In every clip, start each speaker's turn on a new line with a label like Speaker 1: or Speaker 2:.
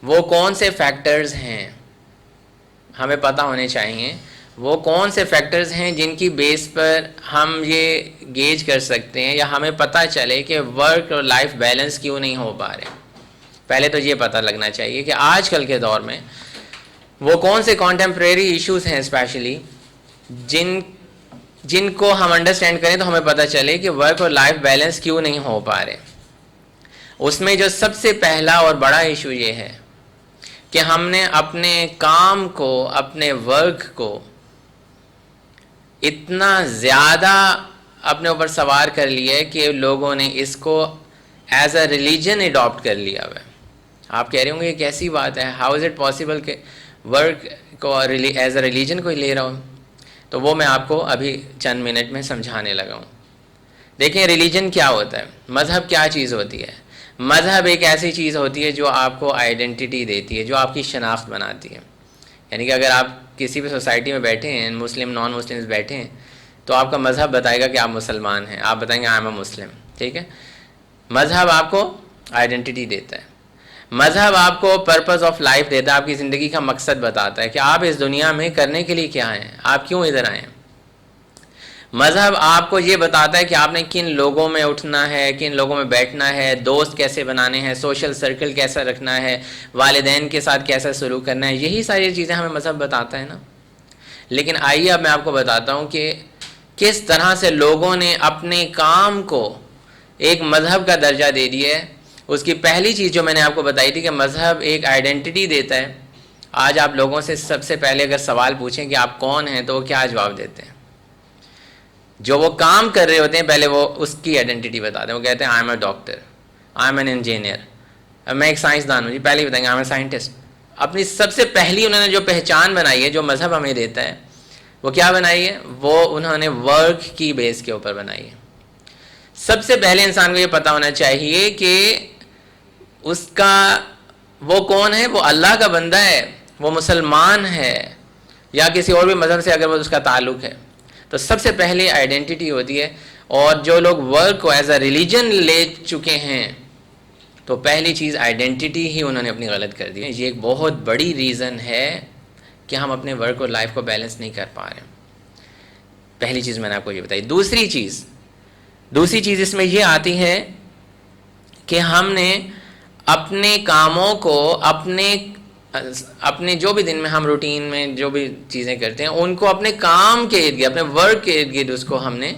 Speaker 1: وہ کون سے فیکٹرز ہیں، ہمیں پتہ ہونے چاہیے وہ کون سے فیکٹرز ہیں جن کی بیس پر ہم یہ گیج کر سکتے ہیں یا ہمیں پتہ چلے کہ ورک اور لائف بیلنس کیوں نہیں ہو پا رہے۔ پہلے تو یہ پتہ لگنا چاہیے کہ آج کل کے دور میں وہ کون سے کانٹمپریری ایشوز ہیں اسپیشلی جن کو ہم انڈرسٹینڈ کریں تو ہمیں پتہ چلے کہ ورک اور لائف بیلنس کیوں نہیں ہو پا رہے۔ اس میں جو سب سے پہلا اور بڑا ایشو یہ ہے کہ ہم نے اپنے کام کو، اپنے ورک کو اتنا زیادہ اپنے اوپر سوار کر لیا ہے کہ لوگوں نے اس کو ایز اے ریلیجن اڈاپٹ کر لیا ہوا ہے۔ آپ کہہ رہے ہوں گے یہ کیسی بات ہے، ہاؤ از اٹ پاسبل کہ ورک کو ایز اے ریلیجن کوئی لے رہا ہوں؟ تو وہ میں آپ کو ابھی چند منٹ میں سمجھانے لگا ہوں۔ دیکھیں ریلیجن کیا ہوتا ہے، مذہب کیا چیز ہوتی ہے۔ مذہب ایک ایسی چیز ہوتی ہے جو آپ کو آئیڈینٹی دیتی ہے، جو آپ کی شناخت بناتی ہے۔ یعنی کہ اگر آپ کسی بھی سوسائٹی میں بیٹھے ہیں، مسلم نان مسلمز بیٹھے ہیں، تو آپ کا مذہب بتائے گا کہ آپ مسلمان ہیں، آپ بتائیں گے آئی ایم اے مسلم، ٹھیک ہے۔ مذہب آپ کو آئیڈینٹی دیتا ہے، مذہب آپ کو پرپز آف لائف دیتا ہے، آپ کی زندگی کا مقصد بتاتا ہے کہ آپ اس دنیا میں کرنے کے لیے کیا ہیں، آپ کیوں ادھر آئے ہیں۔ مذہب آپ کو یہ بتاتا ہے کہ آپ نے کن لوگوں میں اٹھنا ہے، کن لوگوں میں بیٹھنا ہے، دوست کیسے بنانے ہیں، سوشل سرکل کیسا رکھنا ہے، والدین کے ساتھ کیسا سلوک کرنا ہے، یہی ساری چیزیں ہمیں مذہب بتاتا ہے نا۔ لیکن آئیے اب میں آپ کو بتاتا ہوں کہ کس طرح سے لوگوں نے اپنے کام کو ایک مذہب کا درجہ دے دیا ہے۔ اس کی پہلی چیز جو میں نے آپ کو بتائی تھی کہ مذہب ایک آئیڈینٹی دیتا ہے۔ آج آپ لوگوں سے سب سے پہلے اگر سوال پوچھیں کہ آپ کون ہیں تو وہ کیا جواب دیتے ہیں؟ جو وہ کام کر رہے ہوتے ہیں پہلے وہ اس کی آئیڈینٹی بتاتے ہیں، وہ کہتے ہیں I am a doctor, I am an engineer, میں ایک سائنسدان ہوں، جی پہلے ہی بتائیں گے آئی ایم اے سائنٹسٹ۔ اپنی سب سے پہلی انہوں نے جو پہچان بنائی ہے، جو مذہب ہمیں دیتا ہے، وہ کیا بنائی ہے؟ وہ انہوں نے ورک کی بیس کے اوپر بنائی ہے۔ سب سے پہلے انسان کو یہ پتہ ہونا چاہیے کہ اس کا وہ کون ہے، وہ اللہ کا بندہ ہے، وہ مسلمان ہے یا کسی اور بھی مذہب سے اگر وہ اس کا تعلق ہے۔ تو سب سے پہلے آئیڈینٹی ہوتی ہے، اور جو لوگ ورک کو ایز اے ریلیجن لے چکے ہیں تو پہلی چیز آئیڈینٹی ہی انہوں نے اپنی غلط کر دی ہے۔ یہ ایک بہت بڑی ریزن ہے کہ ہم اپنے ورک اور لائف کو بیلنس نہیں کر پا رہے ہیں۔ پہلی چیز میں نے آپ کو یہ بتائی۔ دوسری چیز اس میں یہ آتی ہے کہ ہم نے اپنے کاموں کو اپنے جو بھی دن میں ہم روٹین میں جو بھی چیزیں کرتے ہیں ان کو اپنے کام کے ارد گرد، اپنے ورک کے ارد گرد اس کو ہم نے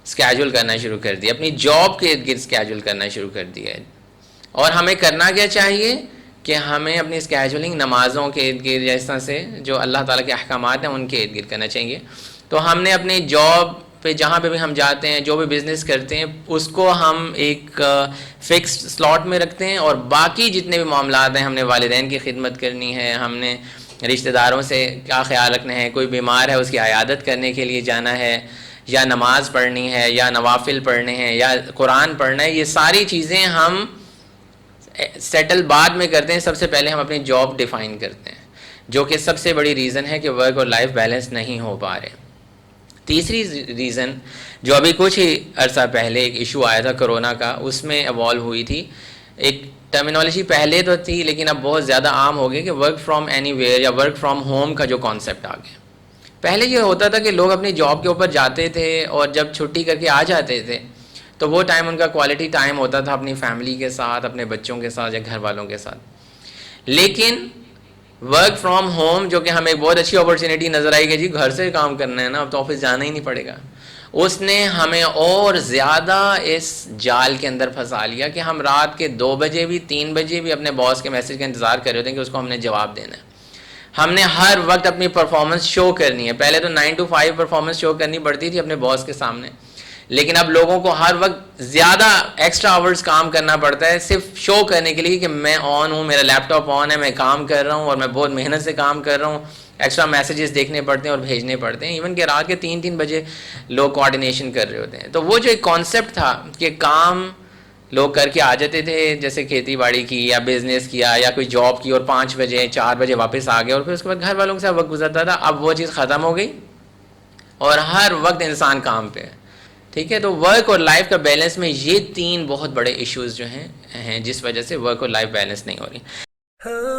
Speaker 1: اسکیجول کرنا شروع کر دیا، اپنی جاب کے ارد گرد اسکیجول کرنا شروع کر دیا ہے۔ اور ہمیں کرنا کیا چاہیے کہ ہمیں اپنی اسکیجولنگ نمازوں کے ارد گرد یا اس طرح سے جو اللہ تعالیٰ کے احکامات ہیں ان کے ارد گرد کرنا چاہیے۔ تو ہم نے اپنی جاب پہ جہاں پہ بھی ہم جاتے ہیں، جو بھی بزنس کرتے ہیں، اس کو ہم ایک فکسڈ سلاٹ میں رکھتے ہیں، اور باقی جتنے بھی معاملات ہیں، ہم نے والدین کی خدمت کرنی ہے، ہم نے رشتہ داروں سے کیا خیال رکھنا ہے، کوئی بیمار ہے اس کی عیادت کرنے کے لیے جانا ہے، یا نماز پڑھنی ہے، یا نوافل پڑھنے ہیں، یا قرآن پڑھنا ہے، یہ ساری چیزیں ہم سیٹل بعد میں کرتے ہیں۔ سب سے پہلے ہم اپنی جاب ڈیفائن کرتے ہیں، جو کہ سب سے بڑی ریزن ہے کہ ورک اور لائف بیلنس نہیں ہو پا رہے۔ تیسری ریزن جو ابھی کچھ ہی عرصہ پہلے ایک ایشو آیا تھا کرونا کا، اس میں ایوالو ہوئی تھی ایک ٹرمینالوجی، پہلے تو تھی لیکن اب بہت زیادہ عام ہو گئی کہ ورک فرام اینی ویئر یا ورک فرام ہوم کا جو کانسیپٹ آ گیا۔ پہلے یہ ہوتا تھا کہ لوگ اپنی جاب کے اوپر جاتے تھے اور جب چھٹی کر کے آ جاتے تھے تو وہ ٹائم ان کا کوالٹی ٹائم ہوتا تھا اپنی فیملی کے ساتھ، اپنے بچوں کے ساتھ یا گھر والوں کے ساتھ۔ لیکن ورک فرام ہوم جو کہ ہمیں ایک بہت اچھی اپرچونیٹی نظر آئی کہ جی گھر سے کام کرنا ہے نا، اب تو آفس جانا ہی نہیں پڑے گا، اس نے ہمیں اور زیادہ اس جال کے اندر پھنسا لیا کہ ہم رات کے 2 بجے بھی 3 بجے بھی اپنے باس کے میسج کا انتظار کر رہے ہوتے ہیں کہ اس کو ہم نے جواب دینا ہے۔ ہم نے ہر وقت اپنی پرفارمنس شو کرنی ہے۔ پہلے تو 9 to 5 پرفارمنس شو کرنی پڑتی تھی اپنے باس کے سامنے، لیکن اب لوگوں کو ہر وقت زیادہ ایکسٹرا آورز کام کرنا پڑتا ہے صرف شو کرنے کے لیے کہ میں آن ہوں، میرا لیپ ٹاپ آن ہے، میں کام کر رہا ہوں اور میں بہت محنت سے کام کر رہا ہوں۔ ایکسٹرا میسیجز دیکھنے پڑتے ہیں اور بھیجنے پڑتے ہیں، ایون کہ رات کے 3 بجے لوگ کوآرڈینیشن کر رہے ہوتے ہیں۔ تو وہ جو ایک کانسیپٹ تھا کہ کام لوگ کر کے آ جاتے تھے، جیسے کھیتی باڑی کی یا بزنس کیا یا کوئی جاب کی، اور 5 بجے 4 بجے واپس آ گئے اور پھر اس کے بعد گھر والوں کے ساتھ وقت گزرتا تھا، اب وہ چیز ختم ہو گئی اور ہر وقت انسان کام پہ ہے۔ ٹھیک ہے، تو ورک اور لائف کا بیلنس میں یہ 3 بہت بڑے ایشوز جو ہیں جس وجہ سے ورک اور لائف بیلنس نہیں ہو رہی۔
Speaker 2: ہاں